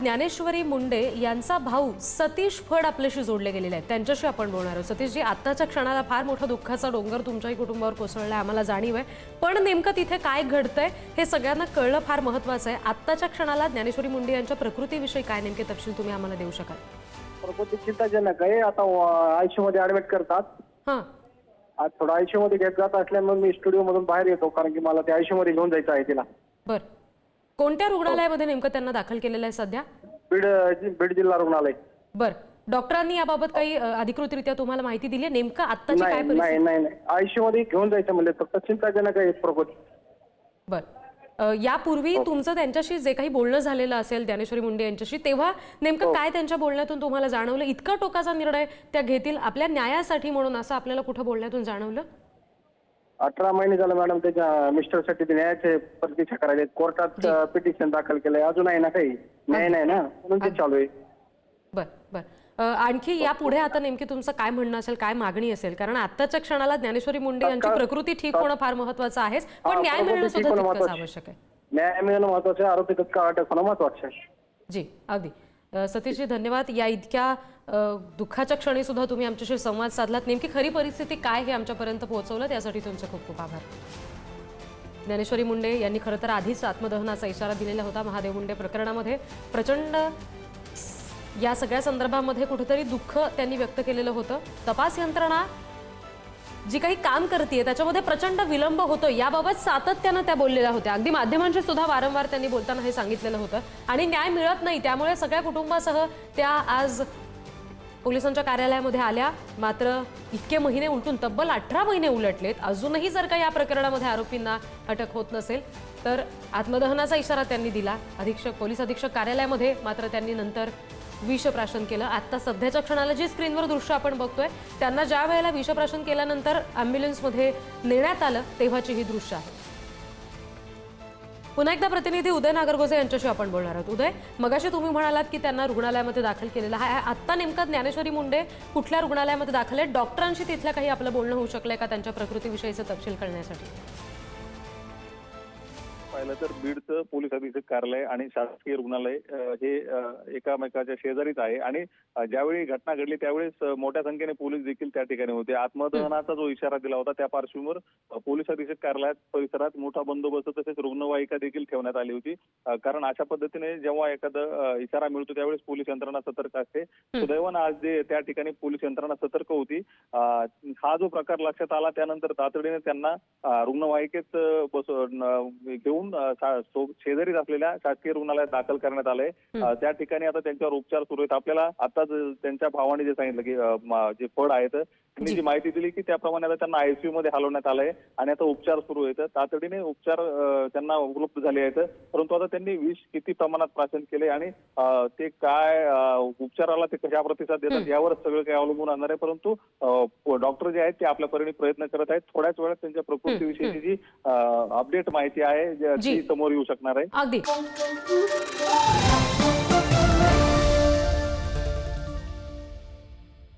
ज्ञानेश्वरी मुंडे यांचा भाऊ सतीश फड आपल्याशी जोडले गेलेले आहेत. त्यांच्याशी आपण बोलणार आहोत. सतीशजी, आत्ताच्या क्षणाला फार मोठा दुःखाचा डोंगर तुमच्याही कुटुंबावर कोसळलाय, आम्हाला जाणीव आहे. पण नेमकं तिथे काय घडतंय हे सगळ्यांना कळणं फार महत्त्वाचं आहे. आत्ताच्या क्षणाला ज्ञानेश्वरी मुंडे यांच्या प्रकृतीविषयी काय नेमके तपशील तुम्ही आम्हाला देऊ शकाल? प्रकृती चिंताजनक आहे. आता आयसीयू मध्ये ऍडमिट करतात. हां, आज थोडं आयसीयू मध्ये घेत जात असल्यामुळे मी स्टुडिओ मधून बाहेर येतो, कारण की मला ते आयसीयू मध्ये घेऊन जायचं आहे तिला. बरं. कोणत्या रुग्णालयामध्ये नेमकं त्यांना दाखल केलेलं आहे सध्या? बीड जिल्हा रुग्णालय. बरं. डॉक्टरांनी याबाबत काही अधिकृतरित्या तुम्हाला माहिती दिली आहे? नेमकं आत्ताची काय नाही परिस्थिती? नाही नाही आयसीयू मध्ये घेऊन जायचं म्हणजे फक्त चिंताजनक आहे प्रकृती. बरं. यापूर्वी तुमचं त्यांच्याशी जे काही बोलणं झालेलं असेल ज्ञानेश्वरी मुंडे यांच्याशी, तेव्हा नेमकं काय त्यांच्या बोलण्यातून तुम्हाला जाणवलं? इतका टोकाचा निर्णय त्या घेतील आपल्या न्यायासाठी म्हणून, असं आपल्याला कुठं बोलण्यातून जाणवलं? 18 महिने झालं मॅडम त्याच्या मिस्टरसाठी ते न्यायाचे प्रतीक्षा करायचे. कोर्टात पिटिशन दाखल केलंय, अजून आहे ना काही न्याय नाही ना, म्हणून ते चालू आहे. बर बर. आणखी यापुढे आता नेमकी तुमचं काय म्हणणं असेल, काय मागणी असेल? कारण आताच्या क्षणाला ज्ञानेश्वरी मुंडे यांची प्रकृती ठीक होणं फार महत्त्वाचं आहे, पण न्याय मिळणं सुद्धा तितकंच आवश्यक आहे. न्याय मिळणं महत्वाचं आहे, आरोपी तत्काळ अटक होणं महत्वाचं आहे. जी, अगदी. सतीशजी, धन्यवाद. या इतक्या दुःखाच्या क्षणी सुद्धा तुम्ही आमच्याशी संवाद साधलात. नेमकी खरी परिस्थिती काय हे आमच्यापर्यंत पोहोचवलं, त्यासाठी तुमचे खूप खूप आभार. ज्ञानेश्वरी मुंडे यांनी खरं तर आधीच आत्मदहनाचा इशारा दिलेला होता. महादेव मुंडे प्रकरणामध्ये प्रचंड या सगळ्या संदर्भामध्ये कुठेतरी दुःख त्यांनी व्यक्त केलेलं होतं. तपास यंत्रणा जी काही काम करते त्याच्यामध्ये प्रचंड विलंब होतो याबाबत सातत्यानं त्या बोललेल्या होत्या. अगदी माध्यमांशी सुद्धा वारंवार त्यांनी बोलताना हे सांगितलेलं होतं. आणि न्याय मिळत नाही, त्यामुळे सगळ्या कुटुंबासह त्या आज पोलिसांच्या कार्यालयामध्ये आल्या. मात्र इतके महिने उलटून तब्बल 18 महिने उलटलेत. अजूनही जर का या प्रकरणामध्ये आरोपींना अटक होत नसेल तर आत्मदहनाचा इशारा त्यांनी दिला पोलीस अधीक्षक कार्यालयामध्ये. मात्र त्यांनी नंतर विषप्राशन केलं. आता सध्याच्या क्षणाला जी स्क्रीनवर दृश्य आपण बघतोय, त्यांना ज्या वेळेला विषप्राशन केल्यानंतर ॲम्ब्युलन्समध्ये नेण्यात आलं तेव्हाची ही दृश्य आहे. पुन्हा एकदा प्रतिनिधी उदय नागरगोजे यांच्याशी आपण बोलणार आहोत. उदय, मगाशी तुम्ही म्हणालात की त्यांना रुग्णालयामध्ये दाखल केलेलं आहे. आत्ता नेमकं ज्ञानेश्वरी मुंडे कुठल्या रुग्णालयामध्ये दाखल आहेत? डॉक्टरांशी तिथल्या काही आपलं बोलणं होऊ शकलंय का त्यांच्या प्रकृतीविषयीचे तपशील कळण्यासाठी? पाहिलं तर बीडचं पोलीस अधीक्षक कार्यालय आणि शासकीय रुग्णालय हे एकामेकाच्या शेजारीच आहे. आणि ज्यावेळी घटना घडली त्यावेळेस मोठ्या संख्येने पोलीस देखील त्या ठिकाणी होते. आत्मदहनाचा जो इशारा दिला होता त्या पार्श्वभूमीवर पोलीस अधीक्षक कार्यालयात परिसरात मोठा बंदोबस्त तसेच रुग्णवाहिका देखील ठेवण्यात आली होती. कारण अशा पद्धतीने जेव्हा एखादा इशारा मिळतो त्यावेळेस पोलीस यंत्रणा सतर्क असते. सुदैवानं आज जे त्या ठिकाणी पोलीस यंत्रणा सतर्क होती. हा जो प्रकार लक्षात आला त्यानंतर तातडीने त्यांना रुग्णवाहिकेत घेऊन शेजारीच असलेल्या शासकीय रुग्णालयात दाखल करण्यात आलंय. त्या ठिकाणी आता त्यांच्यावर उपचार सुरू आहेत. आपल्याला आता त्यांच्या भावाने जे सांगितलं की जे फड आहेत त्यांनी जी माहिती दिली की त्याप्रमाणे आता त्यांना आयसीयू मध्ये हलवण्यात आलंय आणि आता उपचार सुरू आहेत. तातडीने उपचार त्यांना उपलब्ध झाले आहेत. परंतु आता त्यांनी विष किती प्रमाणात प्राशन केले आणि ते काय उपचाराला ते कशा प्रतिसाद देतात यावरच सगळं काही अवलंबून असणार आहे. परंतु डॉक्टर जे आहेत ते आपल्या परीने प्रयत्न करत आहेत. थोड्याच वेळात त्यांच्या प्रकृतीविषयीची जी अपडेट माहिती आहे ती समोर येऊ शकणार आहे. अगदी.